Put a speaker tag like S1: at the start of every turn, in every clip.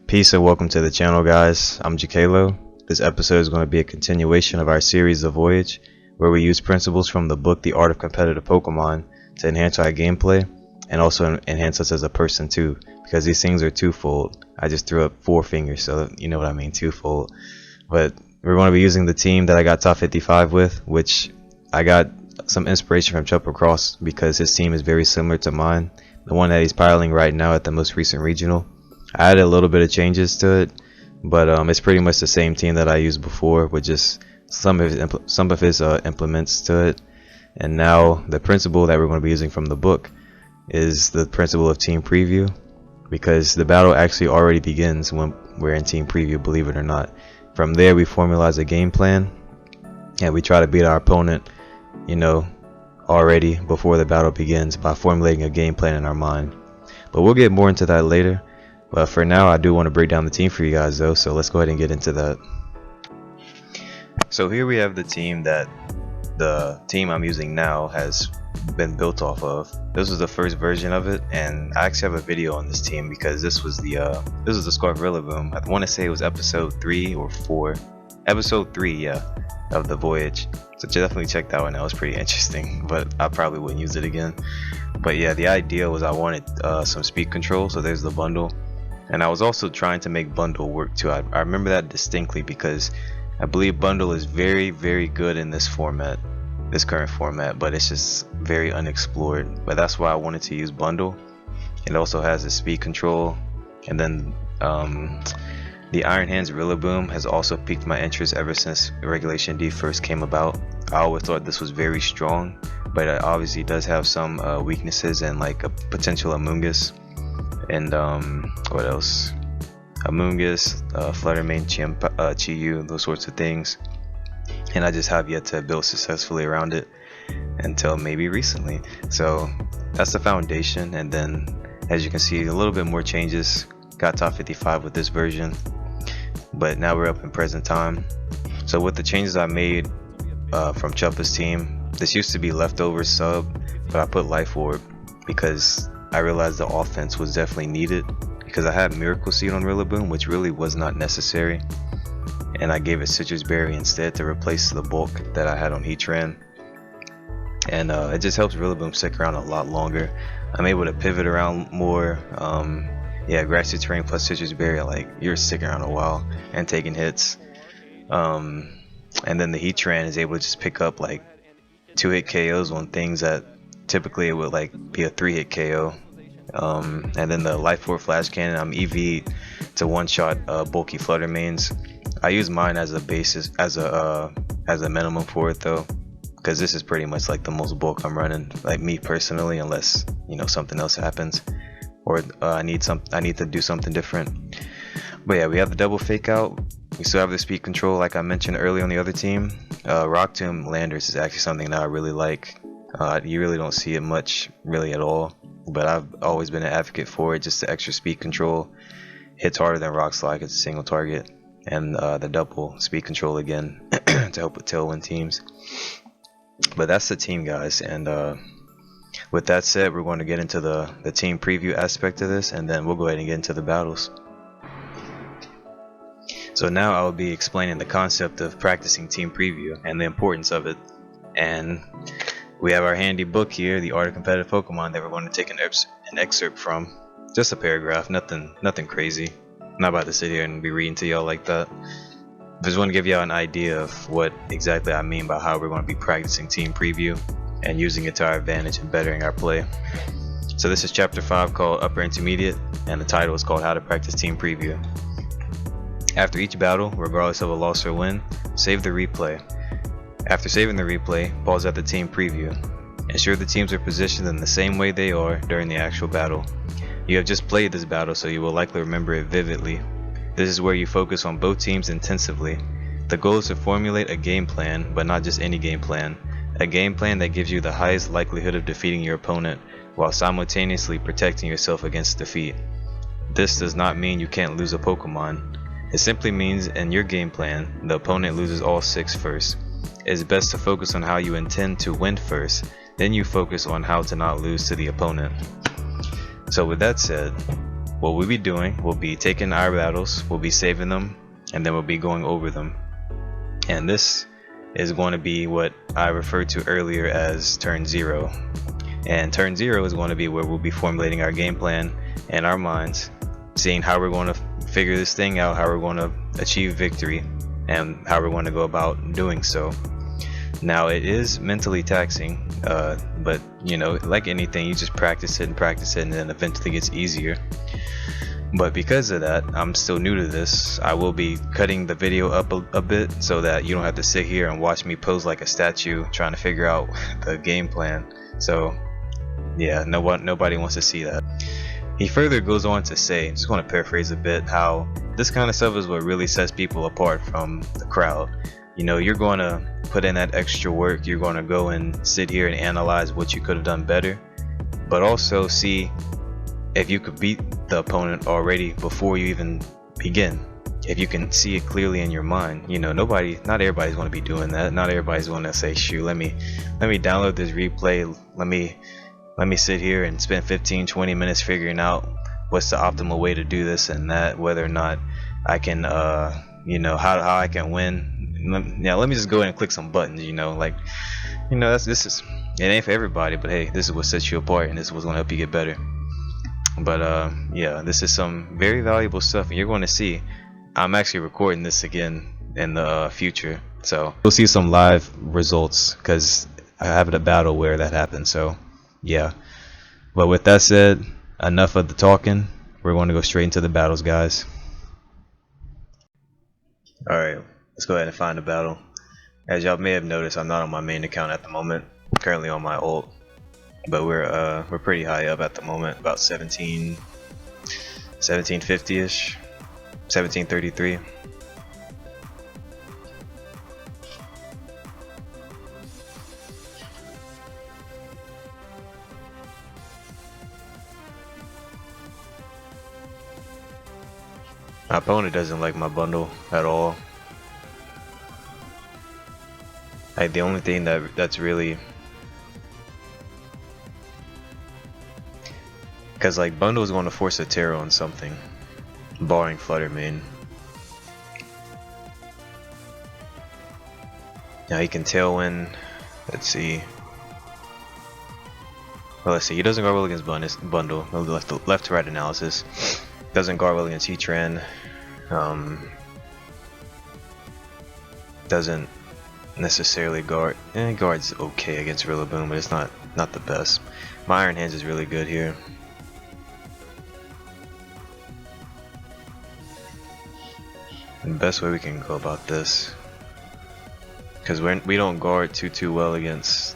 S1: Peace and welcome to the channel, guys. I'm Jakalo. This episode is going to be a continuation of our series of Voyage, where we use principles from the book The Art of Competitive Pokemon to enhance our gameplay and also enhance us as a person too, because these things are twofold. I just threw up 4 fingers, so you know what I mean, twofold. But we're going to be using the team that I got top 55 with, which I got some inspiration from Chubb Cross because his team is very similar to mine, the one that he's piloting right now at the most recent regional. I added a little bit of changes to it, but it's pretty much the same team that I used before with just some of his implements to it. And now the principle that we're going to be using from the book is the principle of team preview, because the battle actually already begins when we're in team preview, believe it or not. From there we formalize a game plan and we try to beat our opponent, you know, already before the battle begins by formulating a game plan in our mind. But we'll get more into that later. But for now, I do want to break down the team for you guys though, so let's go ahead and get into that. So here we have the team that the team I'm using now has been built off of. This was the first version of it, and I actually have a video on this team because this was the Scarf Boom. I want to say it was episode 3 or 4. Episode 3, yeah, of the Voyage. So definitely check that one out. It was pretty interesting, but I probably wouldn't use it again. But yeah, the idea was I wanted some speed control, so there's the bundle. And I was also trying to make bundle work too. I remember that distinctly because I believe bundle is very, very good in this format, this current format, but it's just very unexplored. But that's why I wanted to use bundle. It also has the speed control, and then the Iron Hands Rillaboom has also piqued my interest ever since Regulation D first came about. I always thought this was very strong, but it obviously does have some weaknesses and like a potential Amoonguss. And what else? Amoonguss, Fluttermane, Chiyu, those sorts of things. And I just have yet to build successfully around it until maybe recently. So that's the foundation, and then as you can see, a little bit more changes. Got top 55 with this version, but now we're up in present time. So with the changes I made from Chubb's team, this used to be leftover sub, but I put Life Orb because I realized the offense was definitely needed, because I had Miracle Seed on Rillaboom, which really was not necessary, and I gave it Citrus Berry instead to replace the bulk that I had on Heatran. And it just helps Rillaboom stick around a lot longer. I'm able to pivot around more. Yeah, Grassy Terrain plus Citrus Berry, like, you're sticking around a while and taking hits. And then the Heatran is able to just pick up like 2-hit KOs on things that typically it would like be a 3-hit KO. And then the Life Orb Flash Cannon, I'm EV to one-shot bulky Fluttermanes. I use mine as a basis, as a minimum for it though, because this is pretty much like the most bulk I'm running, like me personally, unless you know something else happens or I need to do something different. But yeah, we have the double fake out. We still have the speed control like I mentioned earlier on the other team. Rock Tomb Landers is actually something that I really like. You really don't see it much really at all, but I've always been an advocate for it. Just the extra speed control, hits harder than Rock Slide, it's a single target, and the double speed control again to help with tailwind teams. But that's the team, guys, and with that said, we're going to get into the team preview aspect of this, and then we'll go ahead and get into the battles. So now I will be explaining the concept of practicing team preview and the importance of it. And we have our handy book here, The Art of Competitive Pokemon, that we're going to take an excerpt from. Just a paragraph, nothing crazy. I'm not about to sit here and be reading to y'all like that. I just want to give y'all an idea of what exactly I mean by how we're going to be practicing team preview and using it to our advantage and bettering our play. So this is chapter 5 called Upper Intermediate, and the title is called How to Practice Team Preview. After each battle, regardless of a loss or win, save the replay. After saving the replay, pause at the team preview. Ensure the teams are positioned in the same way they are during the actual battle. You have just played this battle, so you will likely remember it vividly. This is where you focus on both teams intensively. The goal is to formulate a game plan, but not just any game plan. A game plan that gives you the highest likelihood of defeating your opponent, while simultaneously protecting yourself against defeat. This does not mean you can't lose a Pokemon. It simply means in your game plan, the opponent loses all 6 first. It is best to focus on how you intend to win first, then you focus on how to not lose to the opponent. So with that said, what we'll be doing, we'll be taking our battles, we'll be saving them, and then we'll be going over them. And this is going to be what I referred to earlier as turn 0. And turn 0 is going to be where we'll be formulating our game plan in our minds, seeing how we're going to figure this thing out, how we're going to achieve victory, and how we're going to go about doing so. Now, it is mentally taxing, but you know, like anything, you just practice it, and then eventually it gets easier. But because of that, I'm still new to this. I will be cutting the video up a bit so that you don't have to sit here and watch me pose like a statue trying to figure out the game plan. So yeah, nobody wants to see that. He further goes on to say, just want to paraphrase a bit, how this kind of stuff is what really sets people apart from the crowd. You know, you're going to put in that extra work, you're going to go and sit here and analyze what you could have done better, but also see if you could beat the opponent already before you even begin. If you can see it clearly in your mind. You know, not everybody's going to be doing that. Not everybody's going to say, shoot, let me download this replay, let me sit here and spend 15-20 minutes figuring out what's the optimal way to do this and that, whether or not I can you know, how I can win. Let me just go ahead and click some buttons, you know, like, you know, it ain't for everybody, but hey, this is what sets you apart, and this is what's going to help you get better. But yeah, this is some very valuable stuff, and you're going to see I'm actually recording this again in the future, so you'll see some live results because I have a battle where that happened. So yeah, but with that said, enough of the talking. We're going to go straight into the battles, guys. Alright, let's go ahead and find a battle. As y'all may have noticed, I'm not on my main account at the moment. I'm currently on my ult, but we're pretty high up at the moment, about 1750-ish, 1733. My opponent doesn't like my bundle at all. Like, the only thing that's really, because like bundle is going to force a terror on something, barring Flutter main. Now he can tailwind. Let's see. Well, let's see. He doesn't guard well against bundle. Left to right analysis. Doesn't guard well against Heatran. Doesn't necessarily guard. Guard's okay against Rillaboom, but it's not the best. My Iron Hands is really good here. And the best way we can go about this, because we don't guard too well against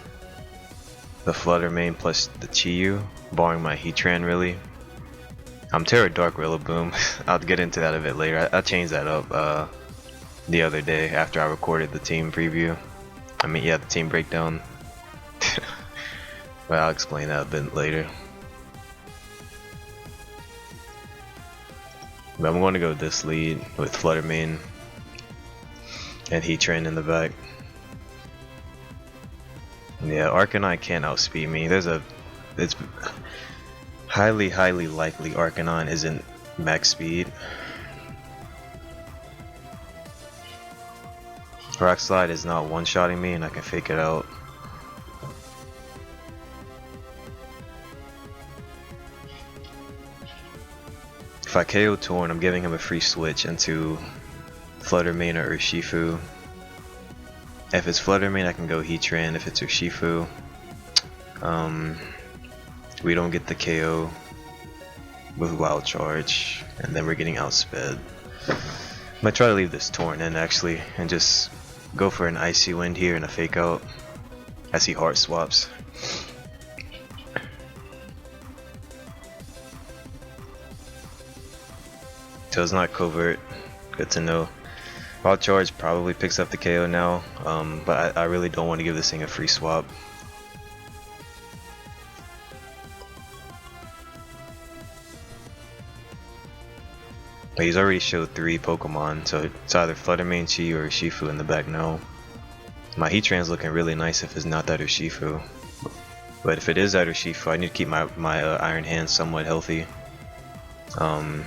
S1: the Flutter main plus the Chi-Yu, barring my Heatran really. I'm Terra Dark Rillaboom. I'll get into that a bit later. I changed that up the other day after I recorded the team preview. I mean, yeah, the team breakdown. But I'll explain that a bit later. But I'm going to go this lead with Flutter main and Heatran in the back. Yeah, Arcanine can't outspeed me. It's highly likely Arcanine isn't max speed. Rock Slide is not one-shotting me, and I can fake it out. If I KO Torn, I'm giving him a free switch into Flutter main or Urshifu. If it's Flutter main, I can go Heatran. If it's Urshifu, we don't get the KO with Wild Charge, and then we're getting outsped. I'm gonna try to leave this Torn in actually, and just go for an Icy Wind here and a fake out as he heart swaps. So it's not covert, good to know. Wild Charge probably picks up the KO now, but I really don't want to give this thing a free swap. But he's already showed 3 Pokemon, so it's either Flutter main, Chi, or Urshifu in the back now. My Heatran's looking really nice if it's not that Urshifu. But if it is that Urshifu, I need to keep my Iron Hands somewhat healthy. Um,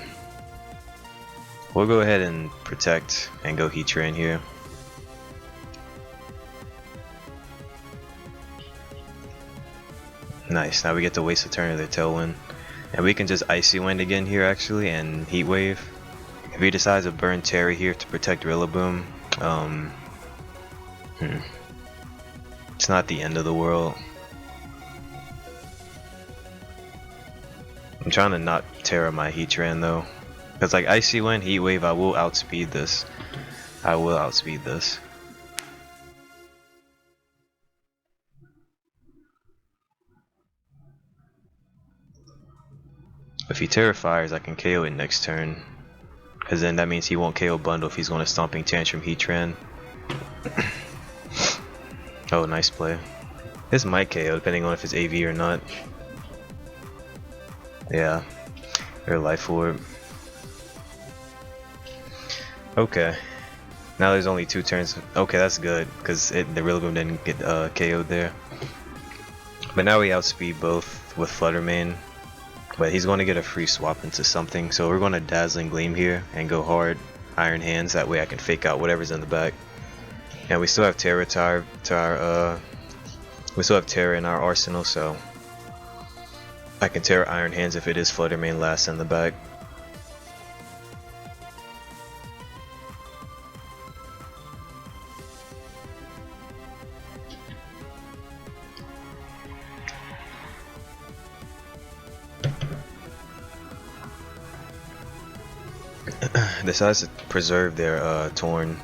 S1: we'll go ahead and protect and go Heat Train here. Nice, now we get to waste a turn of their Tailwind. And we can just Icy Wind again here actually, and Heat Wave. If he decides to burn Terry here to protect Rillaboom, it's not the end of the world. I'm trying to not Terra my Heatran though. Because like Icy Wind, Heat Wave, I will outspeed this. I will outspeed this. If he Terra Fires, I can KO it next turn. Because then that means he won't KO Bundle if he's going to Stomping Tantrum Heatran. Oh, nice play. This might KO depending on if it's AV or not. Yeah, or Life Orb. Okay, now there's only 2 turns. Okay, that's good because the Rillaboom didn't get KO'd there. But now we outspeed both with Flutter Mane. But he's going to get a free swap into something, so we're going to Dazzling Gleam here and go hard Iron Hands. That way I can fake out whatever's in the back. And we still have Terra we still have Terra in our arsenal, so I can Terra Iron Hands if it is Flutter Mane last in the back. Decides to preserve their Torn.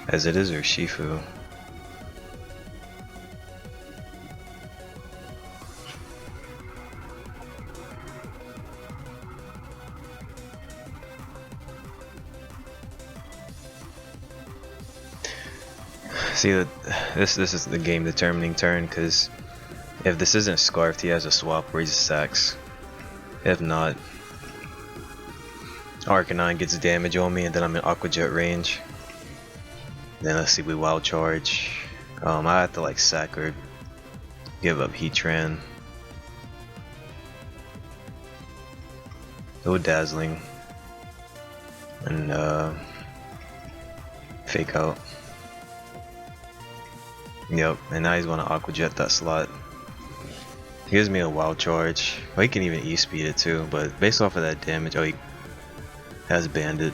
S1: As it is Urshifu. See that this is the game determining turn, because if this isn't Scarfed, he has a swap where he sacks. If not, Arcanine gets damage on me and then I'm in Aqua Jet range. Then let's see, we Wild Charge. I have to like sack or give up Heatran. Go Dazzling. And Fake Out. Yep, and now he's gonna Aqua Jet that slot. He gives me a Wild Charge. Well, he can even E-Speed it too, but based off of that damage, oh, he has Bandit.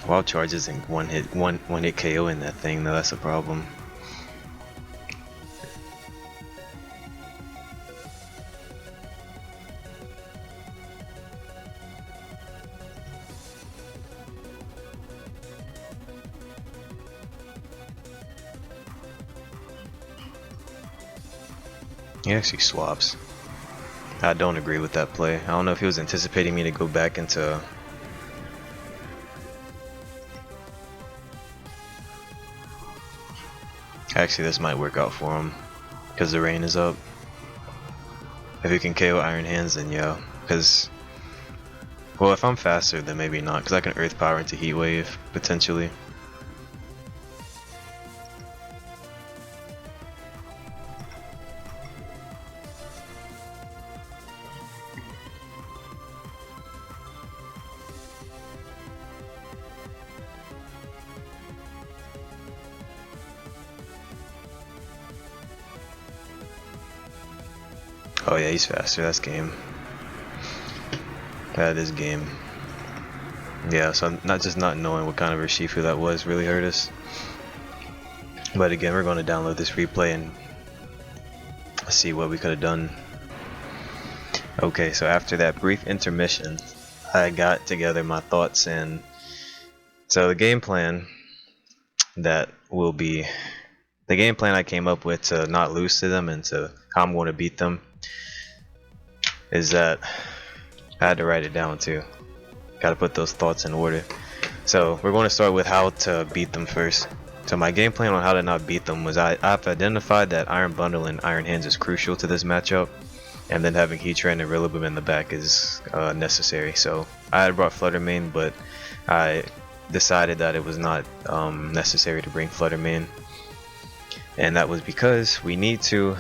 S1: Wild Charge isn't one hit KO in that thing though, that's a problem. He actually swaps. I don't agree with that play. I don't know if he was anticipating me to go back into... Actually, this might work out for him because the rain is up. If he can KO Iron Hands, then yeah. Because, well, if I'm faster, then maybe not, because I can Earth Power into Heat Wave potentially. Oh yeah, he's faster. That's game. That is game. Yeah, so not knowing what kind of Urshifu that was really hurt us. But again, we're going to download this replay and see what we could have done. Okay, so after that brief intermission, I got together my thoughts, and so the game plan that will be the game plan I came up with to not lose to them and to how I'm going to beat them is that I had to write it down too. Gotta put those thoughts in order. So we're going to start with how to beat them first. So my game plan on how to not beat them was I've identified that Iron Bundle and Iron Hands is crucial to this matchup, and then having Heatran and Rillaboom in the back is necessary. So I had brought Flutter Mane, but I decided that it was not necessary to bring Fluttermane, and that was because we need to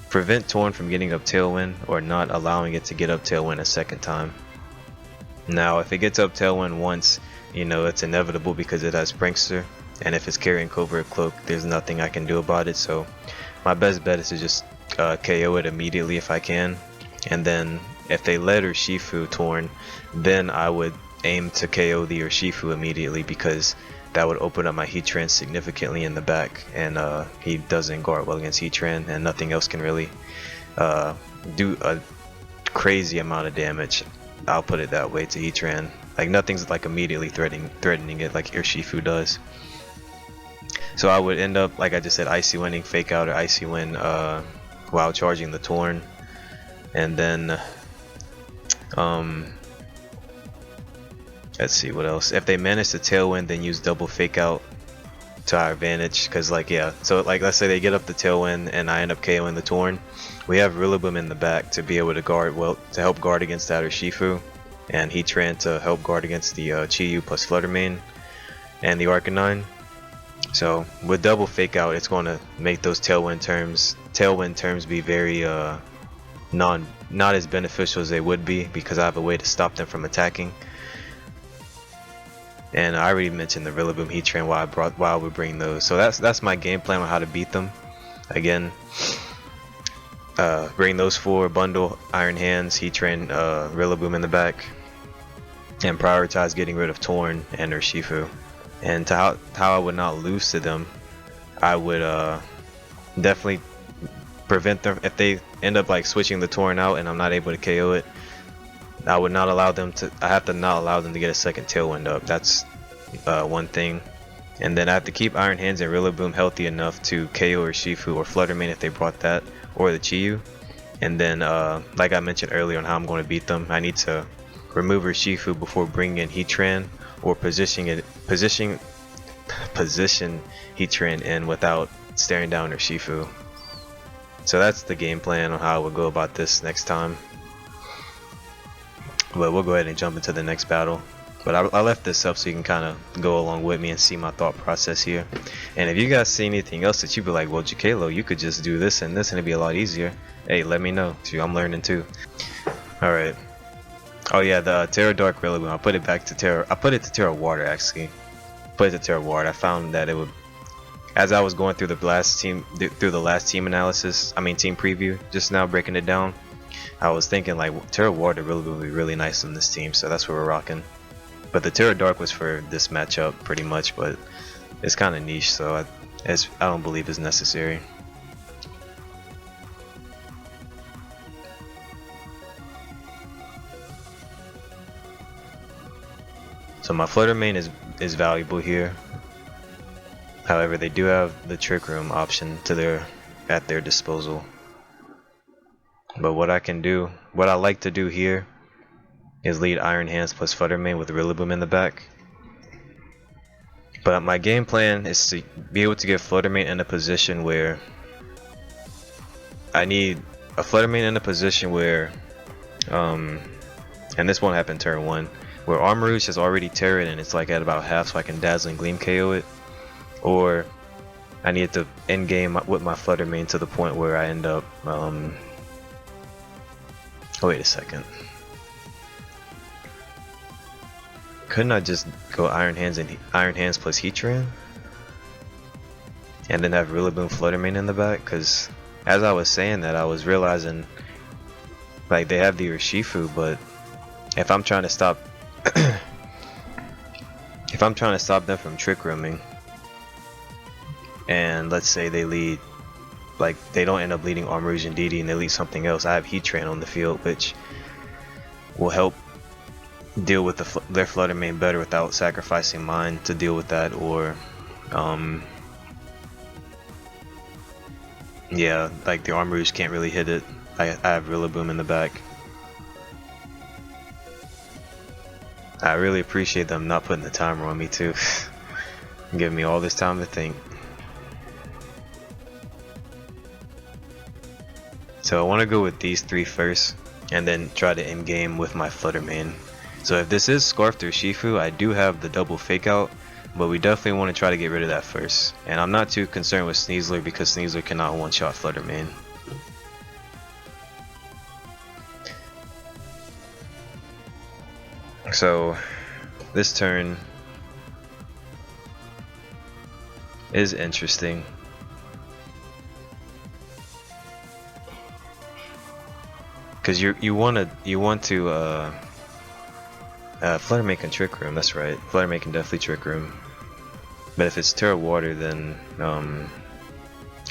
S1: prevent Torn from getting up Tailwind or not allowing it to get up Tailwind a second time. Now if it gets up Tailwind once, you know it's inevitable because it has Prankster, and if it's carrying Covert Cloak, there's nothing I can do about it. So my best bet is to just KO it immediately if I can, and then if they let Urshifu Torn, then I would aim to KO the Urshifu immediately, because that would open up my Heatran significantly in the back, and he doesn't guard well against Heatran, and nothing else can really do a crazy amount of damage. I'll put it that way to Heatran. Like nothing's like immediately threatening it like Urshifu does. So I would end up, like I just said, Icy Winding Fake Out or Icy Wind while charging the Torn, and then let's see what else. If they manage to Tailwind, then use double Fake Out to our advantage, because like yeah, so like let's say they get up the Tailwind and I end up KOing the Torn, we have Rillaboom in the back to be able to guard, well, to help guard against that Urshifu, and Heatran to help guard against the Chi-Yu plus Fluttermane and the Arcanine. So with double Fake Out, it's going to make those Tailwind terms be very not as beneficial as they would be, because I have a way to stop them from attacking. And I already mentioned the Rillaboom Heatran why I would bring those. So that's my game plan on how to beat them. Again, bring those four, bundle Iron Hands, Heatran, Rillaboom in the back, and prioritize getting rid of Torn and Urshifu. And to how I would not lose to them, I would definitely prevent them if they end up like switching the Torn out and I'm not able to KO it. I would not allow them to. I have to not allow them to get a second Tailwind up. That's one thing. And then I have to keep Iron Hands and Rillaboom healthy enough to KO Urshifu or Fluttermane if they brought that, or the Chi-Yu. And then, like I mentioned earlier on how I'm going to beat them, I need to remove Urshifu before bringing in Heatran, or position Heatran in without staring down Urshifu. So that's the game plan on how I would go about this next time. But we'll go ahead and jump into the next battle. But I left this up so you can kind of go along with me and see my thought process here. And if you guys see anything else that you'd be like, well, Jakalo, you could just do this and this and it'd be a lot easier, hey, let me know. Shoot, I'm learning too. Alright. Oh yeah, the Terra Dark Rillaboom, I put it back to Terra. I put it to Terra Water actually. Put it to Terra Water. I found that it would, as I was going through the last team analysis, team preview, just now breaking it down, I was thinking like Terra Water Rillaboom would be really nice on this team, so that's what we're rocking. But the Terra Dark was for this matchup pretty much, but it's kind of niche, so I don't believe it's necessary. So my Fluttermane is valuable here. However, they do have the Trick Room option at their disposal. But what I like to do here is lead Iron Hands plus Fluttermane with Rillaboom in the back. But my game plan is to be able to get Fluttermane in a position where I need a Fluttermane in a position where, and this won't happen turn 1, where Armarouge has already Terra'd and it's like at about half, so I can Dazzling Gleam KO it. Or I need to end game with my Fluttermane to the point where I end up, oh wait a second. Couldn't I just go Iron Hands and Iron Hands plus Heatran? And then have Rillaboom Fluttermane in the back? Because as I was saying that, I was realizing like they have the Urshifu, but if I'm trying to stop them from Trick Rooming, and let's say they lead, like they don't end up leading Armarouge and DD and they lead something else, I have Heatran on the field, which will help deal with their Fluttermane better without sacrificing mine to deal with that. Or yeah, like the Armarouge can't really hit it. I have Rillaboom in the back. I really appreciate them not putting the timer on me too. Giving me all this time to think. So I want to go with these three first, and then try to end game with my Fluttermane. So if this is Scarfed or Shifu, I do have the double fake out, but we definitely want to try to get rid of that first. And I'm not too concerned with Sneasler because Sneasler cannot one-shot Flutter Mane. So this turn is interesting. Cause you want to Flutter Mane can Trick Room, that's right. Flutter Mane can definitely Trick Room. But if it's Terra Water, then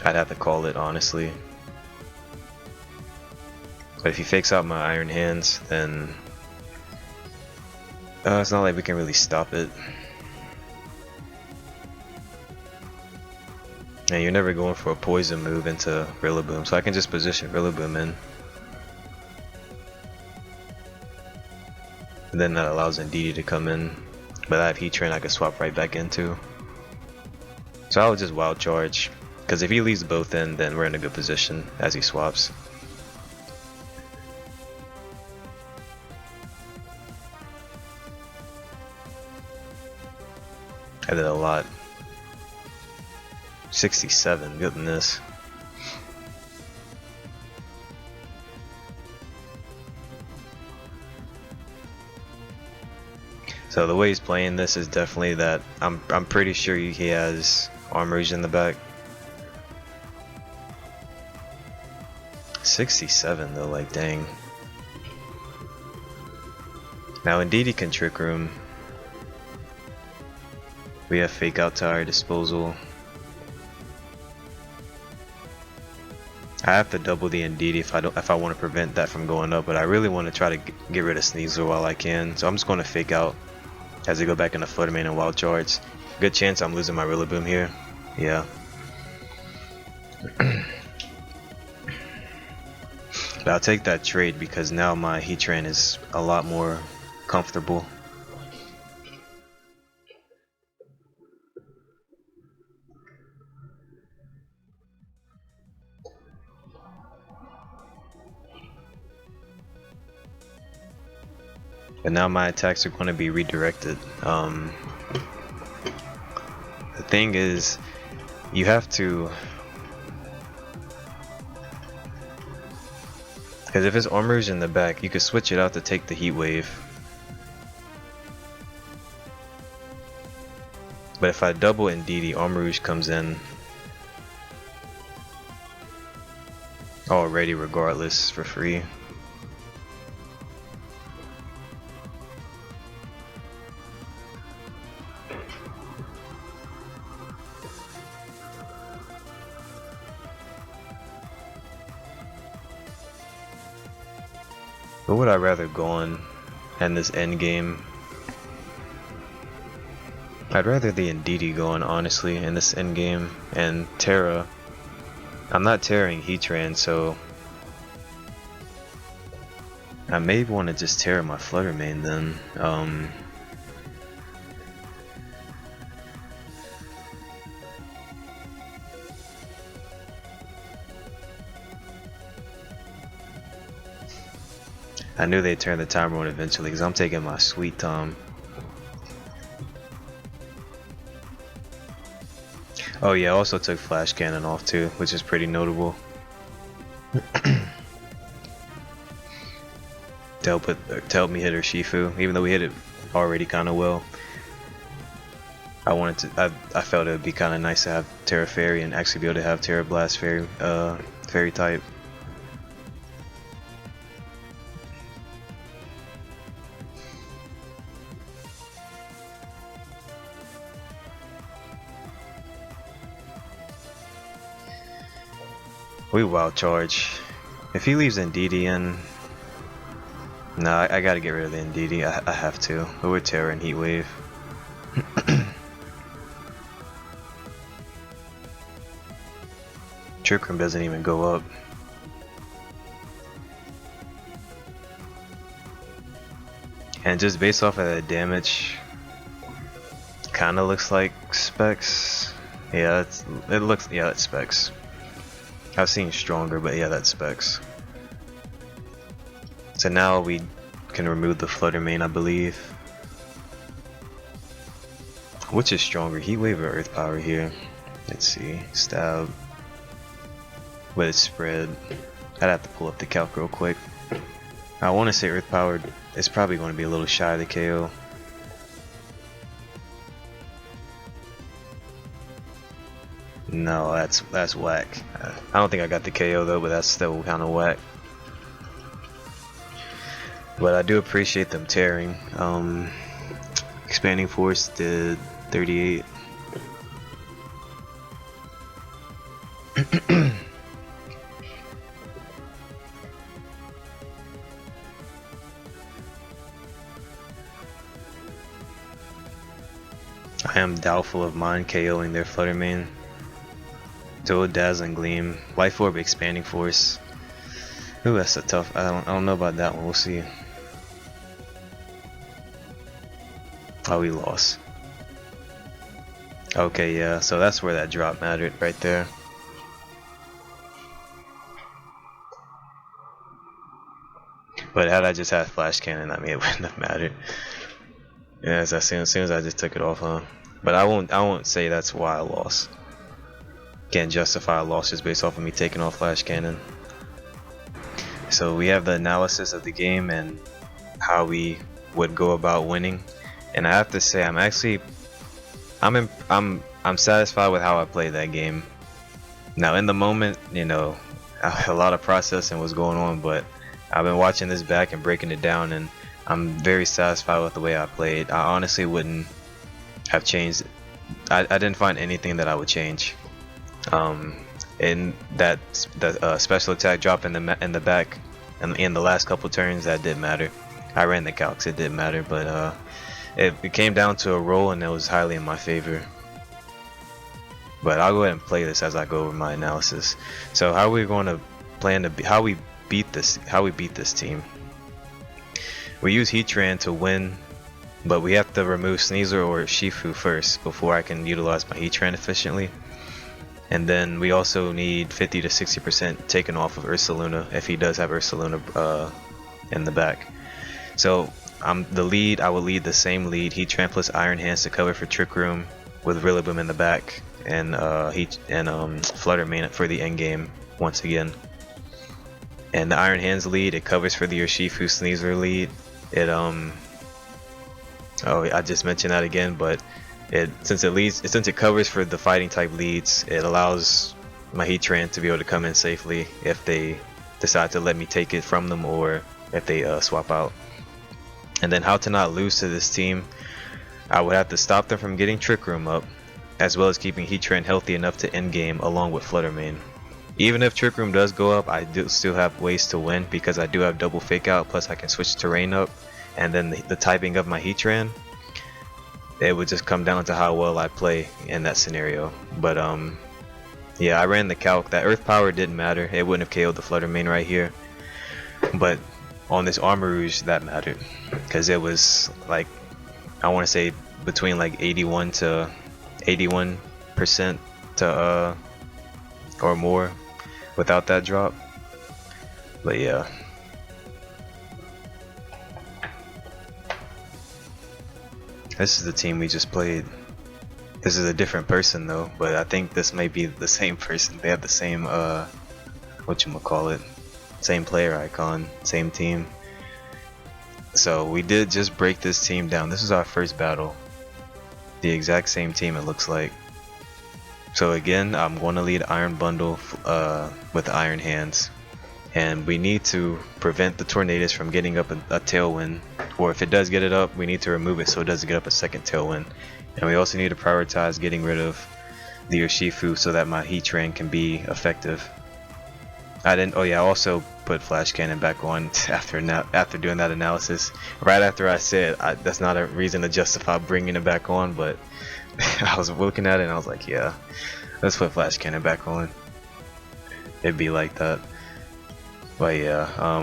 S1: I'd have to call it, honestly. But if he fakes out my Iron Hands, then it's not like we can really stop it. And you're never going for a poison move into Rillaboom, so I can just position Rillaboom in. And then that allows Indeedee to come in. But I have Heat Train I could swap right back into. So I would just Wild Charge. Because if he leaves both in, then we're in a good position as he swaps. I did a lot. 67, goodness. So the way he's playing this is definitely that I'm pretty sure he has Armouge in the back. 67 though, like dang. Now Indeedee can Trick Room. We have Fake Out to our disposal. I have to double the Indeedee if I want to prevent that from going up, but I really want to try to get rid of Sneasler while I can. So I'm just going to Fake Out as I go back into Flutter Mane and Wild Charge. Good chance I'm losing my Rillaboom here. Yeah. But I'll take that trade because now my Heat Train is a lot more comfortable. But now my attacks are going to be redirected. The thing is, you have to, because if it's Armouge in the back, you could switch it out to take the Heat Wave. But if I double Indeedee, Armouge comes in already regardless for free. What would I rather go on in this end game? I'd rather the Indeedee go on, honestly, in this end game. And Terra, I'm not Terraing Heatran, so I may want to just Terra my Flutter Mane then. I knew they'd turn the timer on eventually because I'm taking my sweet time. Oh yeah, I also took Flash Cannon off too, which is pretty notable. to help me hit her Shifu, even though we hit it already kind of well. I felt it would be kind of nice to have Terra Fairy and actually be able to have Terra Blast Fairy type. We Wild Charge. If he leaves Indeedee in, nah, I gotta get rid of the Indeedee. I have to. But we're Terra and Heat Wave. Trick Room doesn't even go up. And just based off of that damage, kind of looks like Specs. Yeah, it's Specs. I've seen stronger, but yeah, that's Specs. So now we can remove the Flutter Mane, I believe. Which is stronger, Heat Wave or Earth Power here? Let's see, stab. But it's spread. I'd have to pull up the calc real quick. I want to say Earth Power is probably going to be a little shy of the KO. No, that's whack. I don't think I got the KO though, but that's still kind of whack. But I do appreciate them tearing. Expanding Force did 38. I am doubtful of mine KOing their Flutter Mane. Dual Dazzling Gleam, Life Orb, Expanding Force. Ooh, that's a tough. I don't know about that one. We'll see. Oh, we lost. Okay, yeah. So that's where that drop mattered right there. But had I just had Flash Cannon, I mean, it wouldn't have mattered. Yeah, as soon as I just took it off, huh? But I won't say that's why I lost. Can't justify a loss just based off of me taking off Flash Cannon. So we have the analysis of the game and how we would go about winning. And I have to say, I'm satisfied with how I played that game. Now in the moment, you know, a lot of processing was going on, but I've been watching this back and breaking it down, and I'm very satisfied with the way I played. I honestly wouldn't have changed. I didn't find anything that I would change. In that the special attack drop in the back and in the last couple turns, that didn't matter. I ran the calcs, it didn't matter, but it came down to a roll and it was highly in my favor. But I'll go ahead and play this as I go over my analysis. So how are we going to plan to how we beat this team? We use Heatran to win, but we have to remove Sneasler or Shifu first before I can utilize my Heatran efficiently. And then we also need 50 to 60% taken off of Ursaluna if he does have Ursaluna in the back. So the lead, I will lead the same lead, Heatran plus Iron Hands to cover for Trick Room with Rillaboom in the back, and Flutter Mane for the end game once again. And the Iron Hands lead, it covers for the Urshifu Sneasler lead. It oh, I just mentioned that again, but since it covers for the fighting type leads, it allows my Heatran to be able to come in safely if they decide to let me take it from them or if they swap out. And then how to not lose to this team, I would have to stop them from getting Trick Room up, as well as keeping Heatran healthy enough to end game along with Flutter Mane. Even if Trick Room does go up, I do still have ways to win because I do have double Fake Out, plus I can switch terrain up, and then the typing of my Heatran, it would just come down to how well I play in that scenario. But yeah, I ran the calc. That Earth Power didn't matter. It wouldn't have KO'd the Flutter Mane right here. But on this Armor Rouge, that mattered because it was like, I want to say between like 81% to or more without that drop. But yeah. This is the team we just played. This is a different person though, but I think this may be the same person. They have the same whatchamacallit, same player icon, same team. So we did just break this team down. This is our first battle. The exact same team it looks like. So again, I'm going to lead Iron Bundle with Iron Hands. And we need to prevent the Tornadus from getting up a Tailwind. Or if it does get it up, we need to remove it so it doesn't get up a second Tailwind. And we also need to prioritize getting rid of the Urshifu so that my Heatran can be effective. Oh yeah, I also put Flash Cannon back on after doing that analysis. Right after I said that's not a reason to justify bringing it back on, but I was looking at it and I was like, yeah, let's put Flash Cannon back on. It'd be like that. But yeah,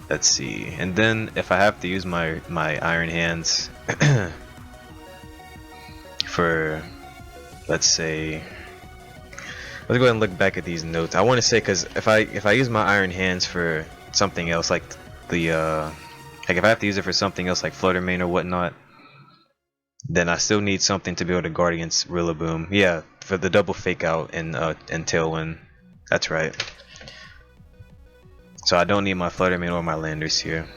S1: let's see. And then if I have to use my Iron Hands for, let's say, let's go ahead and look back at these notes. I want to say, because if I use my Iron Hands for something else, like the like if I have to use it for something else like Flutter Mane or whatnot, then I still need something to be able to guard against Rillaboom. Yeah, for the double fake out and Tailwind. That's right. So I don't need my Flutter Mane or my Landers here.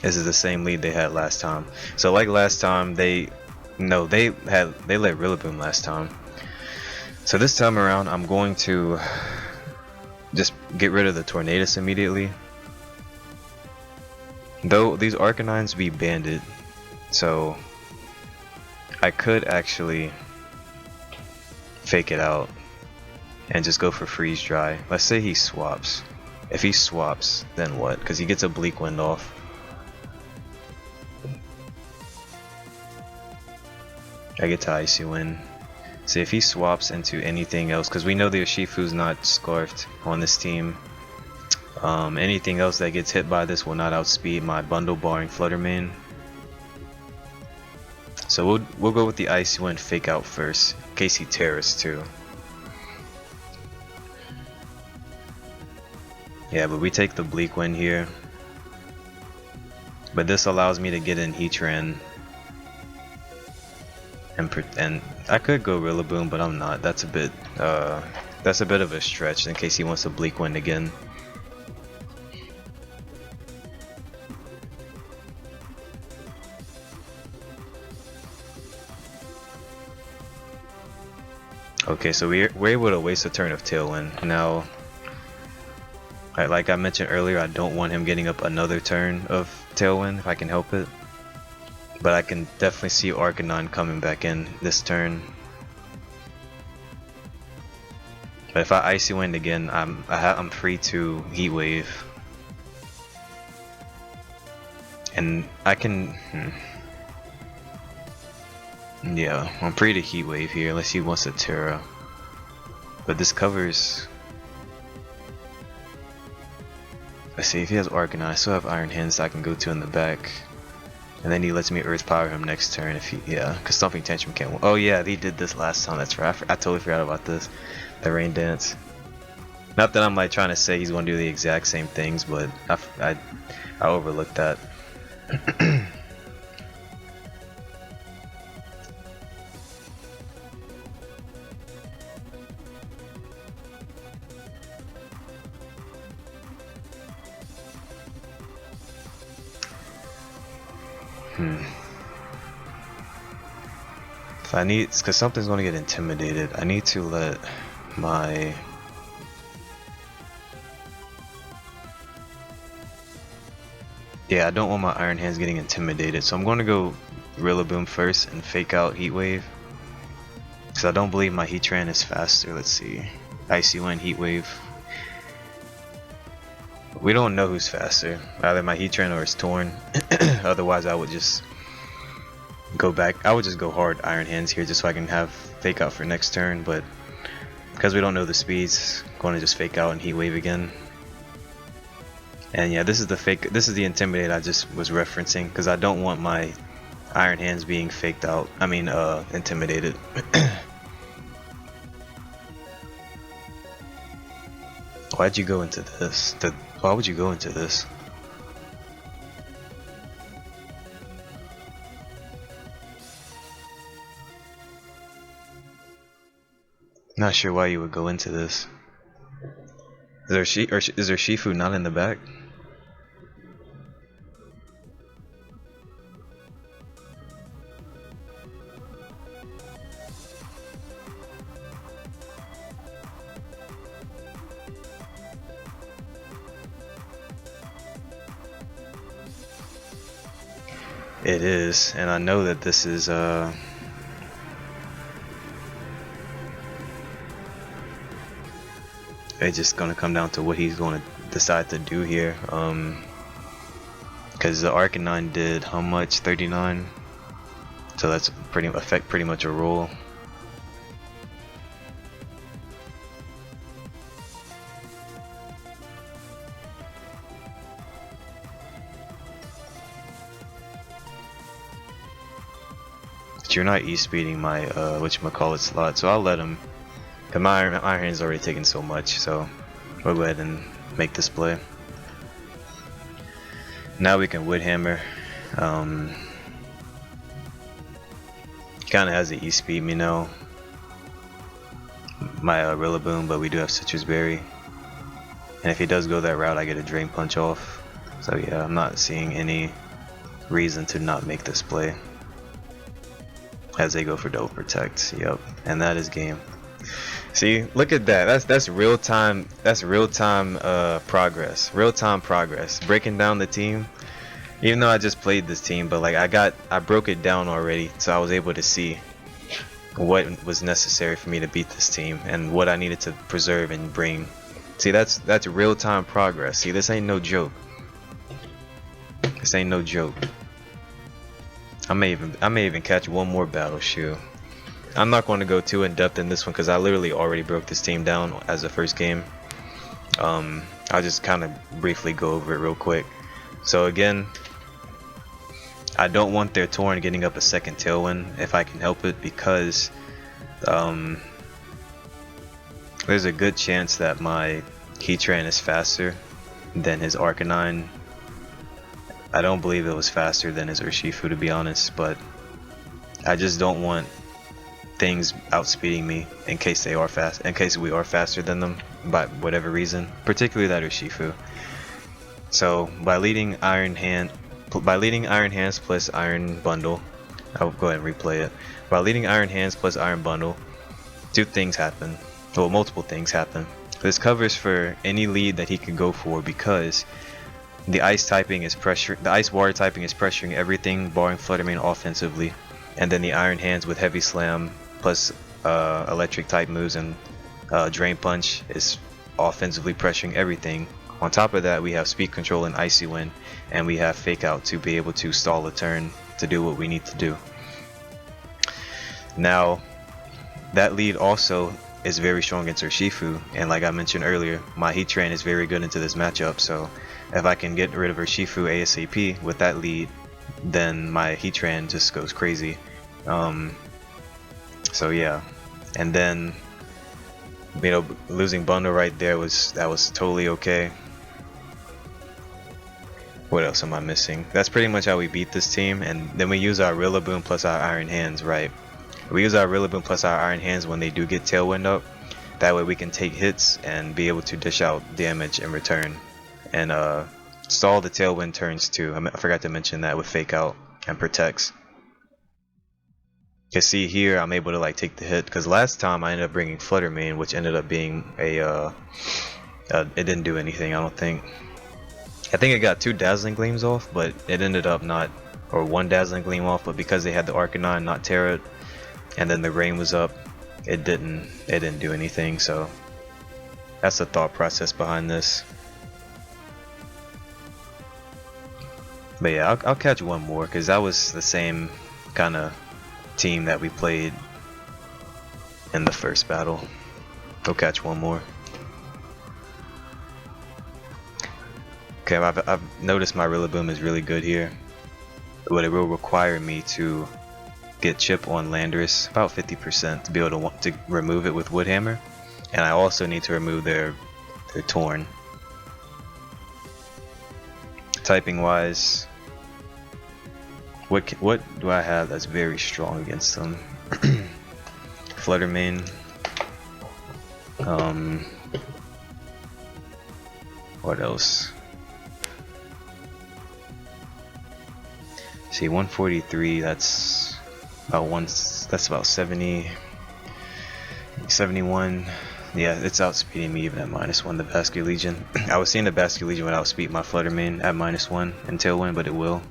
S1: This is the same lead they had last time. So like last time, they let Rillaboom last time. So this time around, I'm going to just get rid of the Tornadus immediately. Though these Arcanines be banded, so I could actually fake it out and just go for Freeze Dry. Let's say he swaps. If he swaps, then what? Because he gets a Bleak Wind off. I get to Icy Wind. See if he swaps into anything else, because we know the Urshifu's not scarfed on this team. Anything else that gets hit by this will not outspeed my bundle barring Flutter Mane. So we'll go with the Icy Wind fake out first, in case he Terras too. Yeah, but we take the Bleak Wind here. But this allows me to get in Heatran. And I could go Rillaboom, but I'm not. That's a bit of a stretch in case he wants to Bleak Wind again. Okay, so we're able to waste a turn of Tailwind. Now, like I mentioned earlier, I don't want him getting up another turn of Tailwind if I can help it. But I can definitely see Arcanine coming back in this turn. But if I Icy Wind again, I'm free to Heat Wave, and I can. Yeah, I'm free to Heat Wave here unless he wants a Terra. But this covers. Let's see if he has Arcanine. I still have Iron Hands that I can go to in the back. And then he lets me Earth Power him next turn if he, yeah, because Stomping Tantrum can't. Oh yeah, he did this last time. That's right. I totally forgot about this. The Rain Dance. Not that I'm like trying to say he's going to do the exact same things, but I overlooked that. If I need, because something's going to get intimidated, I need to let my I don't want my Iron Hands getting intimidated, so I'm going to go Rillaboom first and fake out Heat Wave, because I don't believe my Heatran is faster. Let's see, Icy Wind, Heat Wave. We don't know who's faster, either my Heatran or his Torn. Otherwise I would just go back. I would just go hard Iron Hands here just so I can have fake out for next turn, but because we don't know the speeds, I'm going to just fake out and Heat Wave again. And yeah, this is the Intimidate I just was referencing, because I don't want my Iron Hands being faked out. I mean intimidated. Why'd you go into this? Why would you go into this? Not sure why you would go into this. Is there Shifu not in the back? It is, and I know that this is it's just gonna come down to what he's gonna decide to do here. Because the Arcanine did how much? 39. So that's pretty much a roll. But you're not e-speeding my whatchamacallit slot, so I'll let him. Cause my Iron Hand's already taken so much, so We'll go ahead and make this play. Now we can Wood Hammer. Kind of has the E-Speed me now. My Rillaboom, but we do have Citrus Berry. And if he does go that route, I get a Drain Punch off. So yeah, I'm not seeing any reason to not make this play. As they go for Double Protect. Yep, and that is game. See, look at that. That's real time. That's real time progress. Real time progress. Breaking down the team. Even though I just played this team, but like I broke it down already, so I was able to see what was necessary for me to beat this team and what I needed to preserve and bring. See, that's real time progress. See, this ain't no joke. This ain't no joke. I may even catch one more battle. Shoot. I'm not going to go too in depth in this one because I literally already broke this team down as the first game. I'll just kind of briefly go over it real quick. So again, I don't want their Torn getting up a second Tailwind if I can help it, because there's a good chance that my Heatran is faster than his Arcanine. I don't believe it was faster than his Urshifu, to be honest, but I just don't want things outspeeding me in case they are fast, in case we are faster than them by whatever reason, particularly that Urshifu. So by leading Iron Hands plus Iron Bundle, I'll go ahead and replay it. By leading Iron Hands plus Iron Bundle, two things happen. Well, multiple things happen. This covers for any lead that he can go for, because the Ice typing is the Ice Water typing is pressuring everything barring Fluttermane offensively, and then the Iron Hands with Heavy Slam plus Electric type moves and Drain Punch is offensively pressuring everything. On top of that, we have Speed Control and Icy Wind, and we have Fake Out to be able to stall a turn to do what we need to do. Now, that lead also is very strong against Urshifu, and like I mentioned earlier, my Heatran is very good into this matchup, so if I can get rid of Urshifu ASAP with that lead, then my Heatran just goes crazy. So yeah, and then, you know, losing Bundle right there was totally okay. What else am I missing? That's pretty much how we beat this team, and then we use our Rillaboom plus our Iron Hands, right? We use our Rillaboom plus our Iron Hands when they do get Tailwind up. That way we can take hits and be able to dish out damage in return, and stall the Tailwind turns too. I forgot to mention that with Fake Out and Protects. You see here, I'm able to like take the hit, because last time I ended up bringing Fluttermane, which ended up being a it didn't do anything, I don't think. I think it got 2 Dazzling Gleams off, but it ended up not, or 1 Dazzling Gleam off, but because they had the Arcanine not tear it, and then the rain was up, it didn't do anything. So that's the thought process behind this. But yeah, I'll catch one more, because that was the same kind of team that we played in the first battle. Go catch one more. Okay, I've noticed my Rillaboom is really good here, but it will require me to get chip on Landorus about 50% to be able to remove it with Wood Hammer, and I also need to remove their Torn. Typing wise, what do I have that's very strong against them? Fluttermane. What else? See, 143. That's about 70, 71. Yeah, it's outspeeding me even at -1. The Basculegion. I was seeing the Basculegion would outspeed my Fluttermane at -1 in Tailwind, but it will.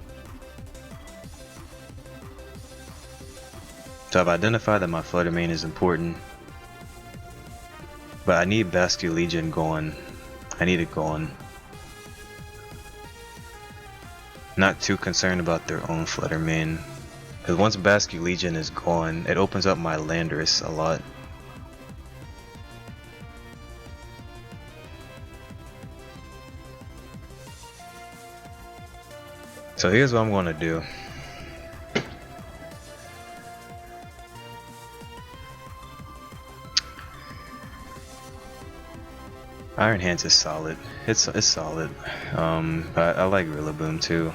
S1: So I've identified that my Fluttermane is important, but I need Basculegion going. I need it going. Not too concerned about their own Fluttermane, because once Basculegion is gone, it opens up my Landorus a lot. So here's what I'm going to do. Iron Hands is solid. It's solid. But I like Rillaboom too.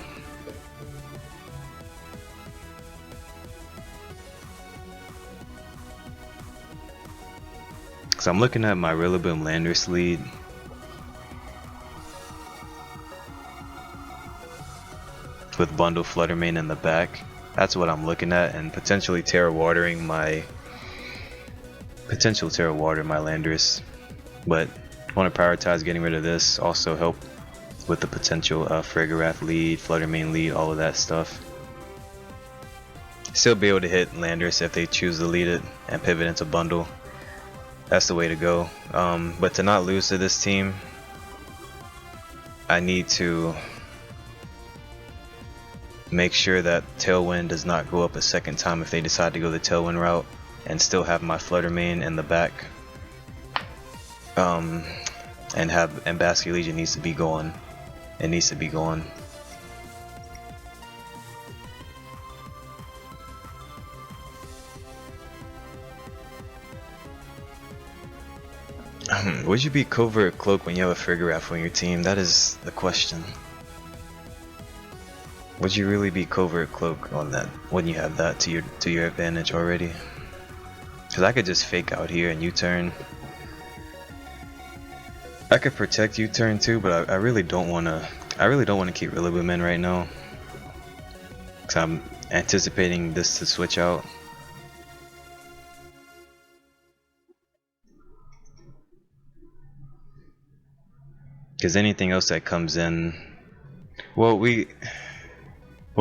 S1: So I'm looking at my Rillaboom Landorus lead. With Bundle Fluttermane in the back. That's what I'm looking at, and potentially Terra Watering my Landorus. But I want to prioritize getting rid of this. Also help with the potential Frigarath lead, Fluttermane lead, all of that stuff. Still be able to hit Landorus if they choose to lead it and pivot into Bundle. That's the way to go. But to not lose to this team, I need to make sure that Tailwind does not go up a second time if they decide to go the Tailwind route, and still have my Fluttermane in the back. And Basket Legion needs to be going. It needs to be going. Would you be Covert Cloak when you have a Frigarath on your team? That is the question. Would you really be Covert Cloak on that when you have that to your advantage already? Because I could just fake out here and U-turn. I could protect U-turn too, but I really don't want to. I really don't want to keep Rillaboom in right now. Because I'm anticipating this to switch out. Because anything else that comes in, well, we'll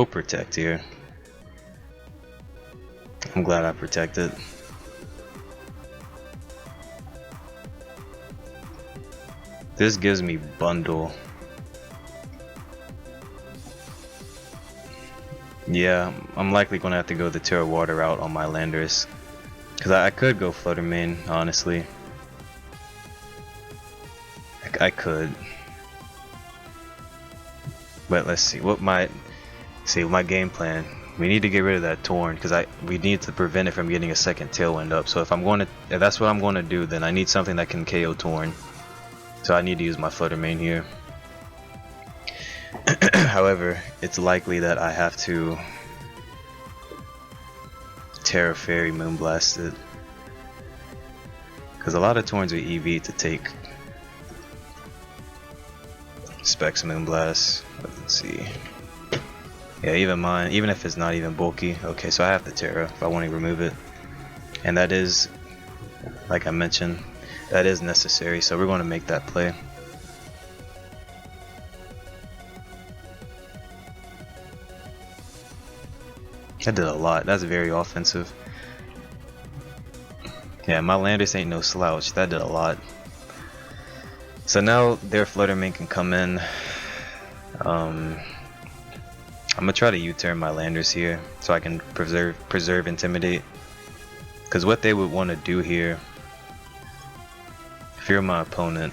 S1: protect here. I'm glad I protected. This gives me Bundle. Yeah, I'm likely gonna have to go the Terra Water route on my Landorus. Because I could go Fluttermane, honestly. I could. But let's see what my game plan. We need to get rid of that Torn because we need to prevent it from getting a second Tailwind up. So if that's what I'm going to do, then I need something that can KO Torn. So I need to use my Fluttermane here. However, it's likely that I have to Terra Fairy Moonblast it. Because a lot of Torns are EV to take. Specs Moonblast. Let's see. Yeah, even mine, even if it's not even bulky. Okay, so I have the Terra if I want to remove it. And that is, like I mentioned, that is necessary, so we're going to make that play. That did a lot. That's very offensive. Yeah, my Landorus ain't no slouch. That did a lot. So now their Fluttermane can come in. I'm gonna try to U-turn my Landorus here so I can preserve Intimidate. Because what they would want to do here, if you're my opponent,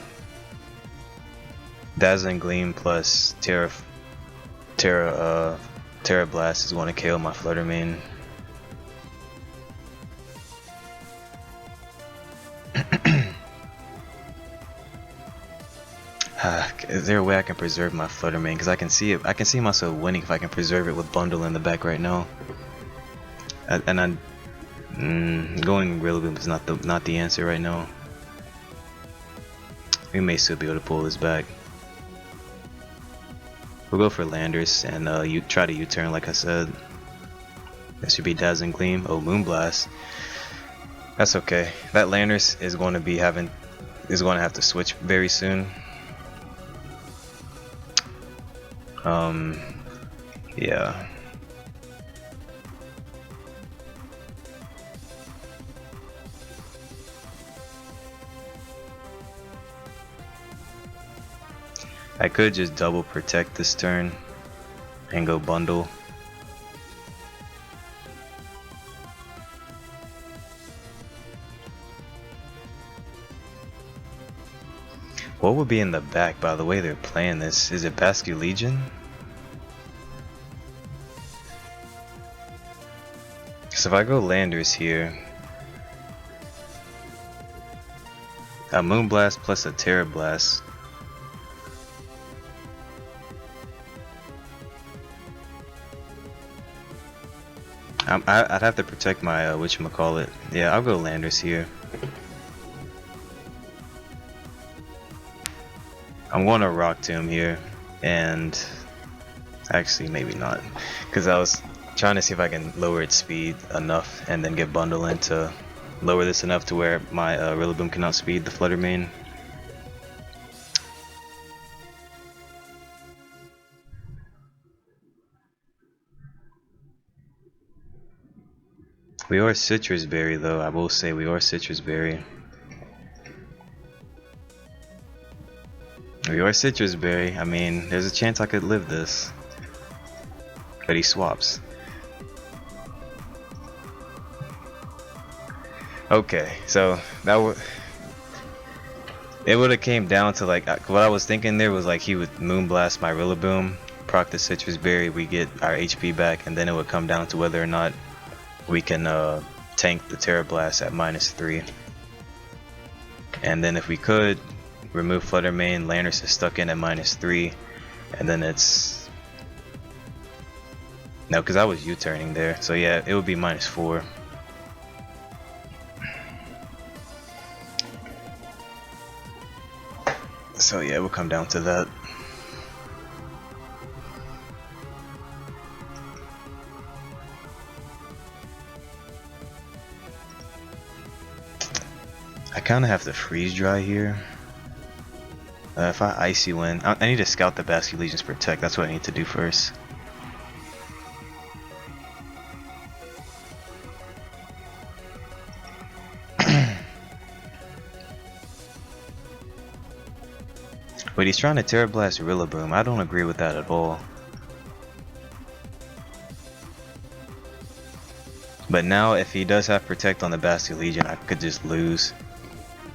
S1: Dazzling Gleam plus Terra Blast is going to KO my Fluttermane. Is there a way I can preserve my Fluttermane? Because I can see it. I can see myself winning if I can preserve it with Bundle in the back right now. And going Rillaboom is not the answer right now. We may still be able to pull this back. We'll go for Landorus and you try to U-turn like I said. That should be Dazzling Gleam. Oh, Moonblast. That's okay. That Landorus is going to have to switch very soon. Yeah. I could just double protect this turn and go Bundle. What would be in the back by the way they're playing this? Is it Basket Legion? So if I go Landorus here, A Moonblast plus a Terra Blast. I'd have to protect my whatchamacallit. Yeah, I'll go Landers here. I'm going to Rock Tomb here, and actually maybe not, because I was trying to see if I can lower its speed enough and then get Bundle in to lower this enough to where my Rillaboom can outspeed the Flutter Mane. We are Citrus Berry though, I will say we are Citrus Berry. We are Citrus Berry, I mean, there's a chance I could live this. But he swaps. Okay, so that would... It would have came down to like, what I was thinking there was like he would Moonblast my Rillaboom, proc the Citrus Berry, we get our HP back, and then it would come down to whether or not we can tank the Terra Blast at -3. And then if we could, remove Flutter Mane, Landers is stuck in at -3, and then it's... No, because I was U-turning there, so yeah, it would be -4. So yeah, it will come down to that. I kind of have to freeze dry here. If I Icy Wind, I need to scout the Basculegion's Protect. That's what I need to do first. But he's trying to Terra Blast Rillaboom. I don't agree with that at all. But now if he does have Protect on the Basculegion, I could just lose.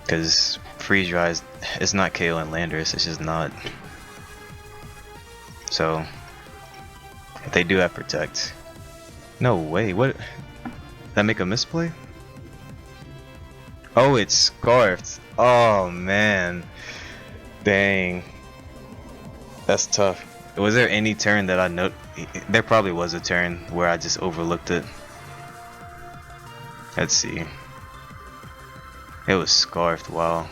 S1: Because Freeze Dry is not KOing Landers, it's just not. So, if they do have Protect. No way, what? That make a misplay? Oh, it's Scarfed. Oh man. Dang. That's tough. Was there any turn that I know? There probably was a turn where I just overlooked it. Let's see. It was Scarfed, wow.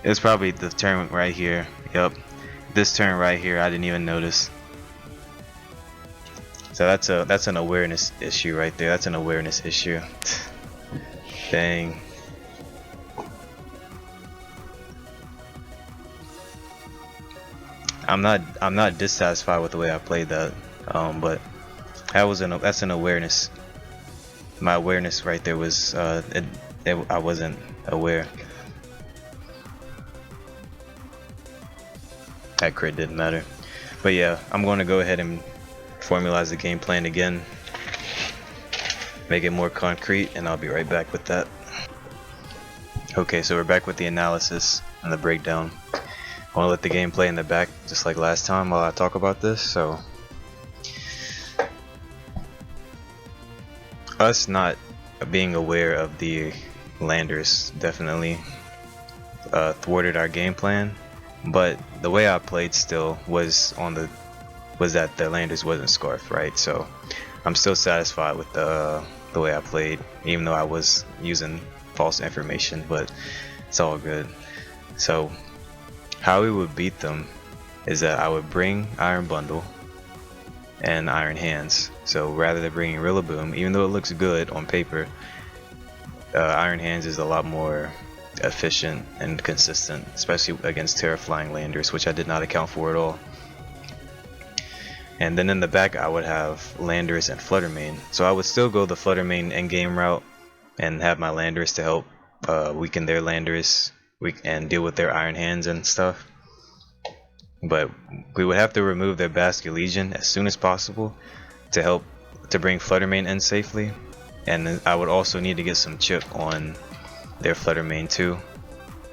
S1: It was probably the turn right here. Yep. This turn right here, I didn't even notice. So that's an awareness issue right there. That's an awareness issue. Dang. I'm not dissatisfied with the way I played that, but that's an awareness. My awareness right there was I wasn't aware. That crit didn't matter, but yeah, I'm going to go ahead and formalize the game plan again, make it more concrete, and I'll be right back with that. Okay, so we're back with the analysis and the breakdown. I want to let the game play in the back just like last time while I talk about this. So us not being aware of the Landers definitely thwarted our game plan, but the way I played still was that the Landers wasn't Scarf, right? So I'm still satisfied with the way I played, even though I was using false information, but it's all good. So how we would beat them is that I would bring Iron Bundle and Iron Hands. So rather than bringing Rillaboom, even though it looks good on paper, Iron Hands is a lot more efficient and consistent, especially against Terra Flying Landers, which I did not account for at all. And then in the back I would have Landers and Flutter Mane. So I would still go the Flutter Mane endgame route and have my Landers to help weaken their Landers and deal with their Iron Hands and stuff. But we would have to remove their Basculegion as soon as possible to help to bring Flutter Mane in safely. And then I would also need to get some chip on their Flutter Mane too.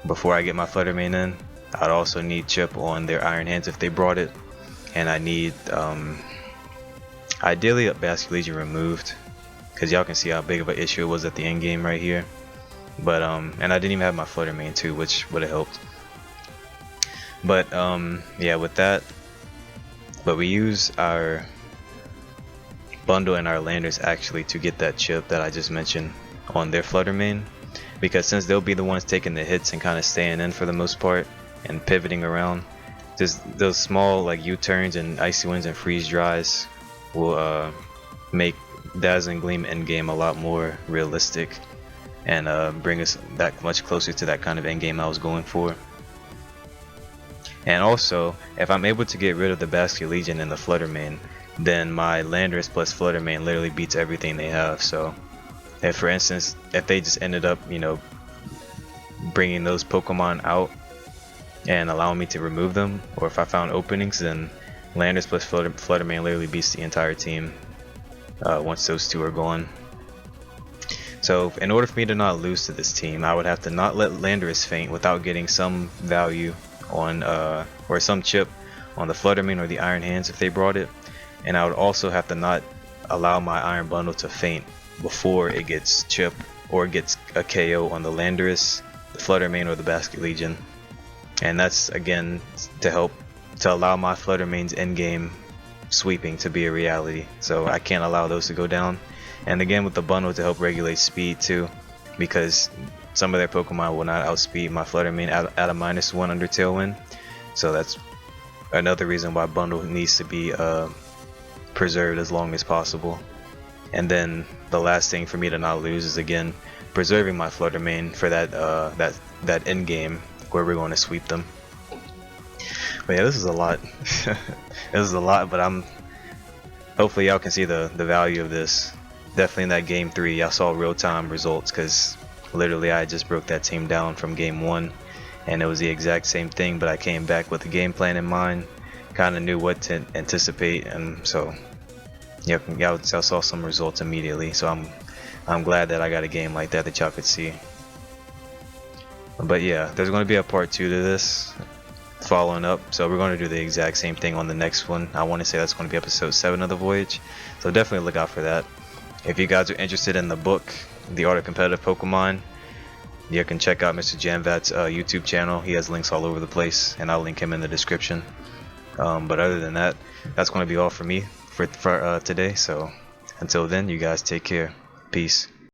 S1: Before I get my Flutter Mane in, I'd also need chip on their Iron Hands if they brought it. And I need ideally a Basculegion removed, because y'all can see how big of an issue it was at the end game right here. But and I didn't even have my flutter main too, which would have helped. But yeah, with that, but we use our bundle and our landers actually to get that chip that I just mentioned on their flutter main, because since they'll be the ones taking the hits and kind of staying in for the most part and pivoting around, just those small like U-turns and icy winds and freeze dries will make Dazzling Gleam endgame a lot more realistic and bring us that much closer to that kind of endgame I was going for. And also, if I'm able to get rid of the Basket Legion and the Flutter main, then my Landorus plus Flutter main literally beats everything they have. So if, for instance, if they just ended up, you know, bringing those Pokemon out and allowing me to remove them, or if I found openings, then Landorus plus Flutter main literally beats the entire team once those two are gone. So in order for me to not lose to this team, I would have to not let Landorus faint without getting some value on or some chip on the Flutter main or the Iron Hands if they brought it, and I would also have to not allow my Iron Bundle to faint before it gets chip or gets a KO on the Landorus, the Flutter main, or the Basket Legion. And that's again to allow my Flutter main's endgame sweeping to be a reality. So I can't allow those to go down. And again with the bundle to help regulate speed too, because some of their Pokemon will not outspeed my Flutter main at a -1 under Tailwind. So that's another reason why bundle needs to be preserved as long as possible. And then the last thing for me to not lose is again preserving my Flutter main for that end game where we're going to sweep them. But yeah, this is a lot. This is a lot, but hopefully y'all can see the value of this. Definitely in that game 3 y'all saw real-time results, because literally I just broke that team down from game 1 and it was the exact same thing, but I came back with a game plan in mind, kind of knew what to anticipate, and so yep, y'all saw some results immediately. So I'm glad that I got a game like that y'all could see. But yeah, there's going to be a part 2 to this following up, so we're going to do the exact same thing on the next one. I want to say that's going to be episode 7 of the Voyage, so definitely look out for that. If you guys are interested in the book, The Art of Competitive Pokemon, you can check out Mr. Janvat's YouTube channel. He has links all over the place, and I'll link him in the description. But other than that, that's going to be all for me for today. So until then, you guys take care. Peace.